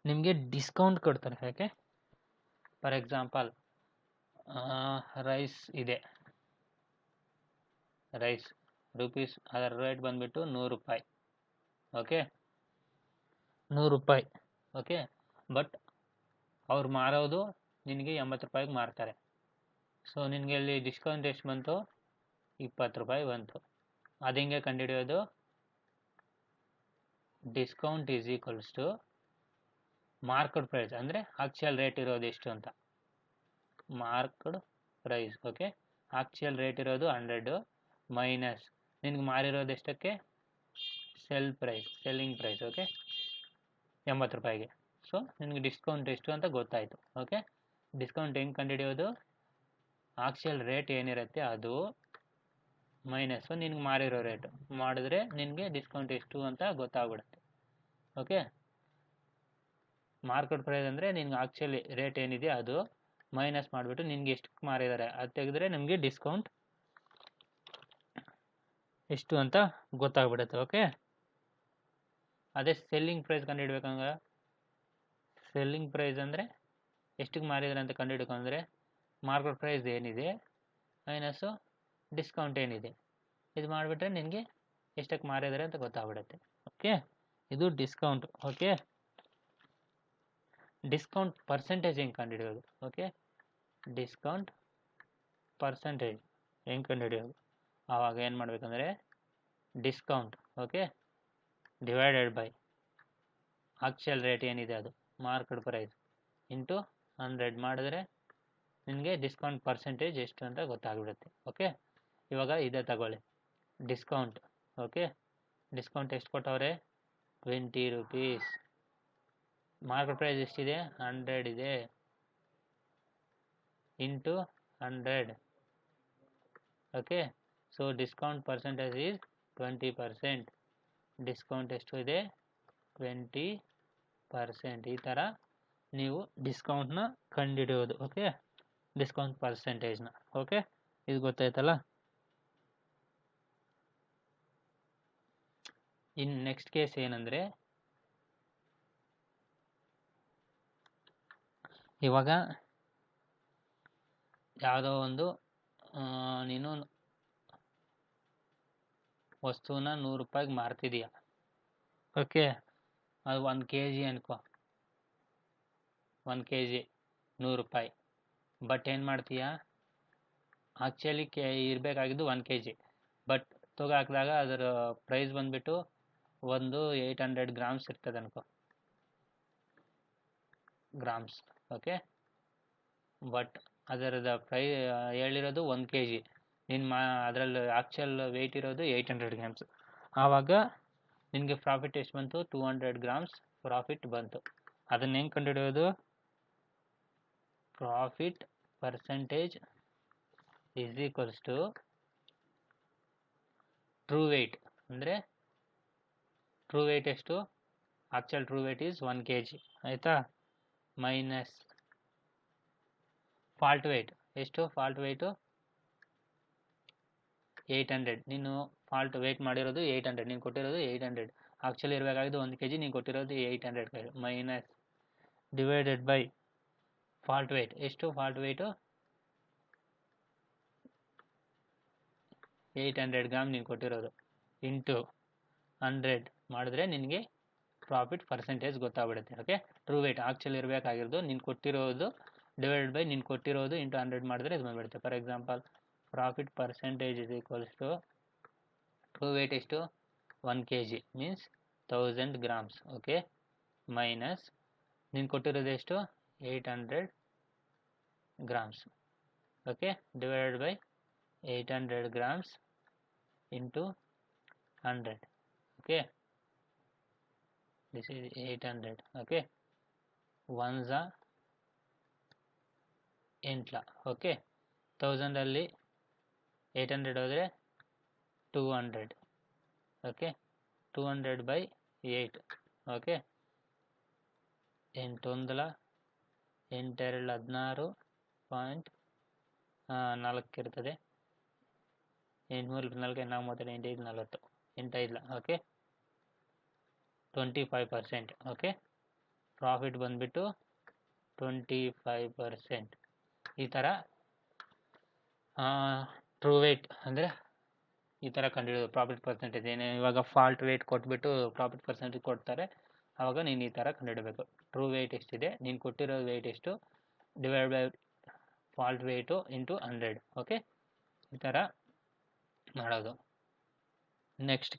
ನಿಮಗೆ ಡಿಸ್ಕೌಂಟ್ ಕೊಡ್ತಾರೆ. ಯಾಕೆ, ಫಾರ್ ಎಕ್ಸಾಂಪಲ್ ರೈಸ್ ಇದೆ, ರೈಸ್ ರುಪೀಸ್, ಅದರ ರೇಟ್ ಬಂದುಬಿಟ್ಟು 100 ರೂಪಾಯಿ. ಓಕೆ, 100 ರೂಪಾಯಿ. ಓಕೆ, ಬಟ್ ಅವ್ರು ಮಾರೋದು ನಿನಗೆ 80 ರೂಪಾಯಿಗೆ ಮಾರ್ತಾರೆ. ಸೊ ನಿನಗೆ ಅಲ್ಲಿ ಡಿಸ್ಕೌಂಟ್ ಎಷ್ಟು ಬಂತು, 20 ರೂಪಾಯಿ ಬಂತು. ಅದು ಹೆಂಗೆ ಕಂಡುಹಿಡಿಯೋದು, discount is equals to market price, ಅಂದರೆ ಆಕ್ಚುಯಲ್ ರೇಟ್ ಇರೋದು ಎಷ್ಟು ಅಂತ, marked price. Okay, actual rate ಇರೋದು 100 ಮೈನಸ್ ನಿನಗೆ ಮಾರಿರೋದು ಎಷ್ಟಕ್ಕೆ, ಸೆಲ್ಲಿಂಗ್ ಪ್ರೈಸ್. ಓಕೆ, 80 ರೂಪಾಯಿಗೆ. ಸೊ ನಿನಗೆ ಡಿಸ್ಕೌಂಟ್ ಎಷ್ಟು ಅಂತ ಗೊತ್ತಾಯಿತು. ಓಕೆ, ಡಿಸ್ಕೌಂಟ್ ಹೆಂಗೆ ಕಂಡುಹಿಡಿಯೋದು, ಆಕ್ಚುಯಲ್ ರೇಟ್ ಏನಿರುತ್ತೆ ಅದು ಮೈನಸ್ಸು ನಿನಗೆ ಮಾರಿರೋ ರೇಟು ಮಾಡಿದ್ರೆ ನಿನಗೆ ಡಿಸ್ಕೌಂಟ್ ಎಷ್ಟು ಅಂತ ಗೊತ್ತಾಗ್ಬಿಡುತ್ತೆ. ಓಕೆ, ಮಾರ್ಕೆಟ್ ಪ್ರೈಸ್ ಅಂದರೆ ನಿನ್ಗೆ ಆಕ್ಚುಲಿ ರೇಟ್ ಏನಿದೆ ಅದು ಮೈನಸ್ ಮಾಡಿಬಿಟ್ಟು ನಿನ್ಗೆ ಎಷ್ಟು ಮಾರಿದ್ದಾರೆ ಅದು ತೆಗೆದ್ರೆ ನಿಮಗೆ ಡಿಸ್ಕೌಂಟ್ ಎಷ್ಟು ಅಂತ ಗೊತ್ತಾಗ್ಬಿಡುತ್ತೆ. ಓಕೆ, ಅದೇ ಸೆಲ್ಲಿಂಗ್ ಪ್ರೈಸ್ ಕಂಡುಹಿಡ್ಬೇಕಂದ್ರೆ, ಸೆಲ್ಲಿಂಗ್ ಪ್ರೈಸ್ ಅಂದರೆ ಎಷ್ಟಕ್ಕೆ ಮಾರಿದ್ದಾರೆ ಅಂತ ಕಂಡುಹಿಡ್ಕೊಂಡ್ರೆ ಮಾರ್ಕೆಟ್ ಪ್ರೈಸ್ ಏನಿದೆ ಮೈನಸ್ಸು ಡಿಸ್ಕೌಂಟ್ ಏನಿದೆ ಇದು ಮಾಡಿಬಿಟ್ರೆ ನಿನಗೆ ಎಷ್ಟಕ್ಕೆ ಮಾರಿದ್ದಾರೆ ಅಂತ ಗೊತ್ತಾಗ್ಬಿಡುತ್ತೆ. ಓಕೆ, ಇದು ಡಿಸ್ಕೌಂಟ್. ಓಕೆ, ಡಿಸ್ಕೌಂಟ್ ಪರ್ಸೆಂಟೇಜ್ ಹೆಂಗೆ ಕಂಡುಹಿಡಿಯೋದು, ಓಕೆ, ಡಿಸ್ಕೌಂಟ್ ಪರ್ಸೆಂಟೇಜ್ ಹೆಂಗೆ ಕಂಡುಹಿಡಿಯೋದು, ಆವಾಗ ಏನು ಮಾಡಬೇಕಂದ್ರೆ discount, okay, divided by actual rate ಏನಿದೆ ಅದು ಮಾರ್ಕೆಟ್ ಪ್ರೈಸ್ ಇಂಟು 100 ಮಾಡಿದ್ರೆ ನಿನಗೆ ಡಿಸ್ಕೌಂಟ್ ಪರ್ಸೆಂಟೇಜ್ ಎಷ್ಟು ಅಂತ ಗೊತ್ತಾಗ್ಬಿಡುತ್ತೆ. ಓಕೆ, ಇವಾಗ ಇದೇ ತಗೊಳ್ಳಿ ಡಿಸ್ಕೌಂಟ್. ಓಕೆ, ಡಿಸ್ಕೌಂಟ್ ಎಷ್ಟು ಕೊಟ್ಟವ್ರೆ, 20 ರೂಪೀಸ್. ಮಾರ್ಕೆಟ್ ಪ್ರೈಸ್ ಎಷ್ಟಿದೆ, 100 ಇದೆ, into 100. Okay, so discount percentage is 20%. Discount ಎಷ್ಟು ಇದೆ, 20%. ಈ ಥರ ನೀವು ಡಿಸ್ಕೌಂಟ್ನ ಕಂಡುಹಿಡಿಯೋದು. ಓಕೆ, ಡಿಸ್ಕೌಂಟ್ ಪರ್ಸೆಂಟೇಜ್ನ. ಓಕೆ, ಇದು ಗೊತ್ತಾಯ್ತಲ್ಲ. ಇನ್ನು ನೆಕ್ಸ್ಟ್ ಕೇಸ್ ಏನಂದರೆ, ಇವಾಗ ಯಾವುದೋ ಒಂದು ನೀನು ವಸ್ತುನ 100 ರೂಪಾಯಿಗೆ ಮಾರ್ತಿದೀಯ. ಓಕೆ, ಅದು 1 kg ಅನ್ಕೋ, 1 kg 100 ರೂಪಾಯಿ. ಬಟ್ ಏನು ಮಾಡ್ತೀಯ, ಆಕ್ಚುಲಿ ಇರಬೇಕಾಗಿದ್ದು 1 kg, ಬಟ್ ತಗೋ ಹಾಕಿದಾಗ ಅದರ ಪ್ರೈಸ್ ಬಂದುಬಿಟ್ಟು ಒಂದು 800 ಗ್ರಾಮ್ಸ್ ಇರ್ತದೆ ಅನ್ಕೋ, ಗ್ರಾಮ್ಸ್. ಓಕೆ, ಬಟ್ ಅದರದ ಹೇಳಿರೋದು 1 kg, ಅದರಲ್ಲಿ ಆಕ್ಚುಯಲ್ ವೆಯ್ಟ್ ಇರೋದು 800 ಗ್ರಾಮ್ಸ್. ಆವಾಗ ನಿನಗೆ ಪ್ರಾಫಿಟ್ ಎಷ್ಟು ಬಂತು, 200 ಗ್ರಾಮ್ಸ್ ಪ್ರಾಫಿಟ್ ಬಂತು. ಅದನ್ನು ಹೆಂಗೆ ಕಂಡುಹಿಡಿಯೋದು, profit percentage is equals to true weight ಅಂದರೆ ಟ್ರೂ ವೆಯ್ಟ್ ಎಷ್ಟು, actual true weight is 1 kg ಆಯಿತಾ, ಮೈನಸ್ ಫಾಲ್ಟ್ ವೆಯ್ಟ್ ಎಷ್ಟು, ಫಾಲ್ಟ್ ವೆಯ್ಟು 800, ನೀನು ಫಾಲ್ಟ್ ವೆಯ್ಟ್ ಮಾಡಿರೋದು 800, ನೀನು ಕೊಟ್ಟಿರೋದು 800, ಆಕ್ಚುಲಿ ಇರಬೇಕಾಗಿದ್ದು 1 kg, ನೀನು ಕೊಟ್ಟಿರೋದು 800 minus divided by fault weight ಎಷ್ಟು, ಫಾಲ್ಟ್ ವೆಯ್ಟು 800 ಗ್ರಾಮ್ ನೀನು ಕೊಟ್ಟಿರೋದು ಇಂಟು 100 ಮಾಡಿದ್ರೆ ನಿನಗೆ ಪ್ರಾಫಿಟ್ ಪರ್ಸೆಂಟೇಜ್ ಗೊತ್ತಾಗ್ಬಿಡುತ್ತೆ. ಓಕೆ, ಟ್ರೂ ವೆಯ್ಟ್ ಆಕ್ಚುಲಿ ಇರಬೇಕಾಗಿರೋದು ನೀನು ಕೊಟ್ಟಿರೋದು ಡಿವೈಡೆಡ್ ಬೈ ನೀನು ಕೊಟ್ಟಿರೋದು ಇಂಟು 100 ಮಾಡಿದ್ರೆ ಇದು ಬಂದುಬಿಡುತ್ತೆ. For example profit percentage is equals to true weight ಎಷ್ಟು 1 kg means 1000 grams. Okay, minus ನೀನು ಕೊಟ್ಟಿರೋದು ಎಷ್ಟು 800 grams. Okay, divided by 800 grams into 100. Okay, this is 800. Okay, ones are 8 okay, 1000 ಅಲ್ಲಿ 800 ಹೋದರೆ 200. Okay, 200 by 8. ಓಕೆ, 8 1 8 2 16.4 ಇರ್ತದೆ, 8 3 4 4 8 5 40 8 5. ಓಕೆ, 25%. ಓಕೆ, ಪ್ರಾಫಿಟ್ ಬಂದುಬಿಟ್ಟು 25%. ಈ ಥರ ಟ್ರೂ ವೆಯ್ಟ್ ಅಂದರೆ ಈ ಥರ ಕಂಡುಹಿಡಿಯೋದು ಪ್ರಾಫಿಟ್ ಪರ್ಸೆಂಟೇಜ್. ಏನು ಇವಾಗ ಫಾಲ್ಟ್ ವೆಯ್ಟ್ ಕೊಟ್ಬಿಟ್ಟು ಪ್ರಾಫಿಟ್ ಪರ್ಸೆಂಟೇಜ್ ಕೊಡ್ತಾರೆ, ಆವಾಗ ನೀನು ಈ ಥರ ಕಂಡುಹಿಡಬೇಕು. ಟ್ರೂ ವೆಯ್ಟ್ ಎಷ್ಟಿದೆ, ನೀನು ಕೊಟ್ಟಿರೋ ವೆಯ್ಟ್ ಎಷ್ಟು divide by fault weight into 100. Okay, ಈ ಥರ ಮಾಡೋದು. ನೆಕ್ಸ್ಟ್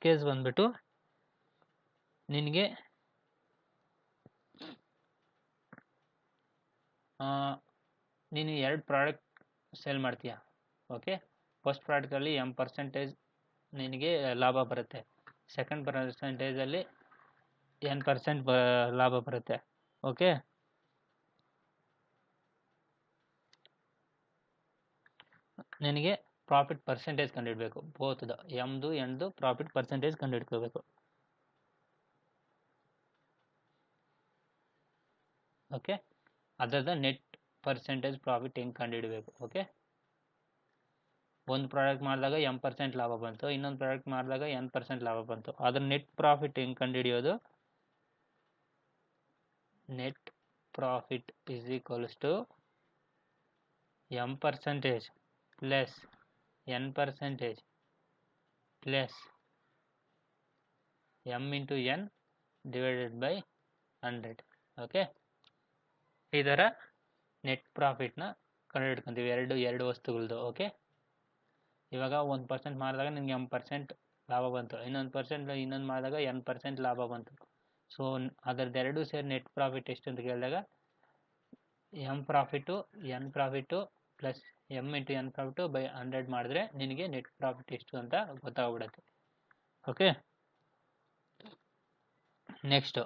ಕೇಸ್ ಬಂದ್ಬಿಟ್ಟು ನಿನಗೆ ನೀನು 2 ಪ್ರಾಡಕ್ಟ್ ಸೇಲ್ ಮಾಡ್ತೀಯ. ಓಕೆ, ಫಸ್ಟ್ ಪ್ರಾಡಕ್ಟಲ್ಲಿ M% ನಿನಗೆ ಲಾಭ ಬರುತ್ತೆ, ಸೆಕೆಂಡ್ ಪರ್ಸೆಂಟೇಜಲ್ಲಿ N% ಲಾಭ ಬರುತ್ತೆ. ಓಕೆ, ನಿನಗೆ ಪ್ರಾಫಿಟ್ ಪರ್ಸೆಂಟೇಜ್ ಕಂಡುಹಿಡಬೇಕು, ಬೋತ್ದು ಎಮ್ದು ಎನ್ದು ಪ್ರಾಫಿಟ್ ಪರ್ಸೆಂಟೇಜ್ ಕಂಡುಹಿಡ್ಕೋಬೇಕು. ಓಕೆ, ಅದರದ ನೆಟ್ ಪರ್ಸೆಂಟೇಜ್ ಪ್ರಾಫಿಟ್ ಹೆಂಗೆ ಕಂಡುಹಿಡಬೇಕು. ಓಕೆ, ಒಂದು ಪ್ರಾಡಕ್ಟ್ ಮಾಡಿದಾಗ M% ಲಾಭ ಬಂತು, ಇನ್ನೊಂದು ಪ್ರಾಡಕ್ಟ್ ಮಾಡಿದಾಗ N% ಲಾಭ ಬಂತು, ಅದ್ರ ನೆಟ್ ಪ್ರಾಫಿಟ್ ಹೆಂಗೆ ಕಂಡುಹಿಡಿಯೋದು. Net profit is equals to M% plus N% plus M into N divided by 100. Okay, ಈ ಥರ ನೆಟ್ ಪ್ರಾಫಿಟ್ನ ಕಂಡುಹಿಡ್ಕೊಂತೀವಿ ಎರಡು ವಸ್ತುಗಳದ್ದು. ಓಕೆ, ಇವಾಗ 1% ಮಾಡಿದಾಗ ನಿಮ್ಗೆ M% ಲಾಭ ಬಂತು, ಇನ್ನೊಂದು ಮಾಡಿದಾಗ N% ಲಾಭ ಬಂತು. ಸೊ ಅದರದ್ದು ಎರಡು ಸೇರಿ ನೆಟ್ ಪ್ರಾಫಿಟ್ ಎಷ್ಟು ಅಂತ ಕೇಳಿದಾಗ M profit N profit plus M into N profit by 100 ಮಾಡಿದ್ರೆ ನಿನಗೆ ನೆಟ್ ಪ್ರಾಫಿಟ್ ಎಷ್ಟು ಅಂತ ಗೊತ್ತಾಗ್ಬಿಡುತ್ತೆ. ಓಕೆ, ನೆಕ್ಸ್ಟು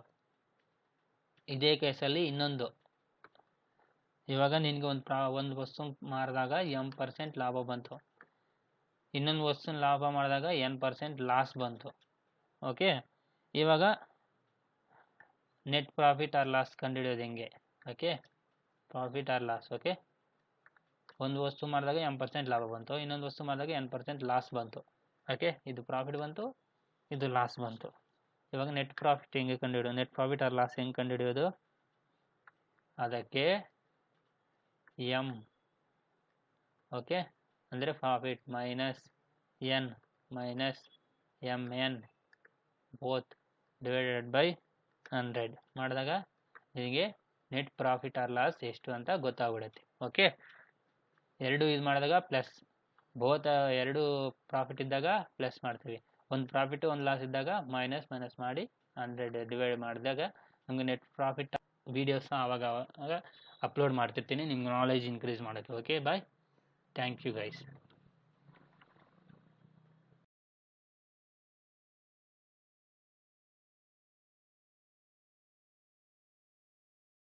ಇದೇ ಕೇಸಲ್ಲಿ ಇನ್ನೊಂದು, ಇವಾಗ ನಿನಗೆ ಒಂದು ವಸ್ತು ಮಾರಿದಾಗ M% ಲಾಭ ಬಂತು, ಇನ್ನೊಂದು ವಸ್ತುನ ಲಾಭ ಮಾಡಿದಾಗ N% ಲಾಸ್ ಬಂತು. ಓಕೆ, ಇವಾಗ ನೆಟ್ ಪ್ರಾಫಿಟ್ ಆರ್ ಲಾಸ್ ಕಂಡುಹಿಡಿಯೋದು ಹೆಂಗೆ. Okay, profit or loss. Okay, ಒಂದು ವಸ್ತು ಮಾಡಿದಾಗ M% ಲಾಭ ಬಂತು, ಇನ್ನೊಂದು ವಸ್ತು ಮಾಡಿದಾಗ N% ಲಾಸ್ ಬಂತು. ಓಕೆ, ಇದು ಪ್ರಾಫಿಟ್ ಬಂತು, ಇದು ಲಾಸ್ ಬಂತು. ಇವಾಗ ನೆಟ್ ಪ್ರಾಫಿಟ್ ಹೆಂಗೆ ಕಂಡುಹಿಡಿಯೋದು, ನೆಟ್ ಪ್ರಾಫಿಟ್ ಆರ್ ಲಾಸ್ ಹೆಂಗೆ ಕಂಡುಹಿಡಿಯೋದು, ಅದಕ್ಕೆ M ಓಕೆ ಅಂದರೆ profit minus N minus MN both divided by 100 ಮಾಡಿದಾಗ ನಿಮಗೆ ನೆಟ್ ಪ್ರಾಫಿಟ್ ಆರ್ ಲಾಸ್ ಎಷ್ಟು ಅಂತ ಗೊತ್ತಾಗ್ಬಿಡುತ್ತೆ. ಓಕೆ, ಎರಡು ಇದು ಮಾಡಿದಾಗ ಪ್ಲಸ್, ಎರಡು ಪ್ರಾಫಿಟ್ ಇದ್ದಾಗ ಪ್ಲಸ್ ಮಾಡ್ತೀವಿ, ಒಂದು ಪ್ರಾಫಿಟ್ ಒಂದು ಲಾಸ್ ಇದ್ದಾಗ ಮೈನಸ್ ಮಾಡಿ 100 ಡಿವೈಡ್ ಮಾಡಿದಾಗ ನಮಗೆ ನೆಟ್ ಪ್ರಾಫಿಟ್ ವೀಡಿಯೋಸ್ನ ಆವಾಗ ಅಪ್ಲೋಡ್ ಮಾಡ್ತಿರ್ತೀನಿ ನಿಮ್ಗೆ ನಾಲೆಜ್ ಇನ್ಕ್ರೀಸ್ ಮಾಡೋಕ್ಕೆ. Okay, bye, thank you guys.